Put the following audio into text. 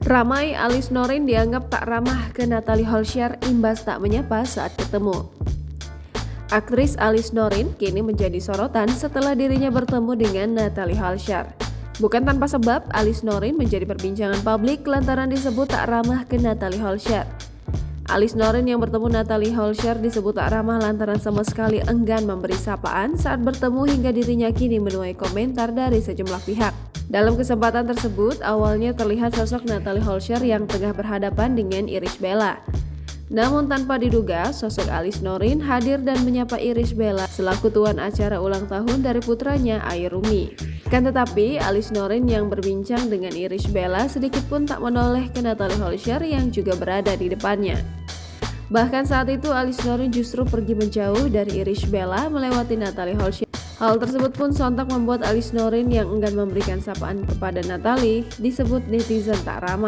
Ramai Alice Noreen dianggap tak ramah ke Natalie Holscher imbas tak menyapa saat ketemu. Aktris Alice Noreen kini menjadi sorotan setelah dirinya bertemu dengan Natalie Holscher. Bukan tanpa sebab, Alice Noreen menjadi perbincangan publik lantaran disebut tak ramah ke Natalie Holscher. Alice Noreen yang bertemu Natalie Holscher disebut tak ramah lantaran sama sekali enggan memberi sapaan saat bertemu hingga dirinya kini menuai komentar dari sejumlah pihak. Dalam kesempatan tersebut, awalnya terlihat sosok Natalie Holscher yang tengah berhadapan dengan Irish Bella. Namun tanpa diduga, sosok Alice Noreen hadir dan menyapa Irish Bella selaku tuan acara ulang tahun dari putranya Airumi. Kan tetapi, Alice Noreen yang berbincang dengan Irish Bella sedikit pun tak menoleh ke Natalie Holscher yang juga berada di depannya. Bahkan saat itu Alice Noreen justru pergi menjauh dari Irish Bella melewati Natalie Holscher. Hal tersebut pun sontak membuat Alice Noreen yang enggan memberikan sapaan kepada Natalie disebut netizen tak ramah.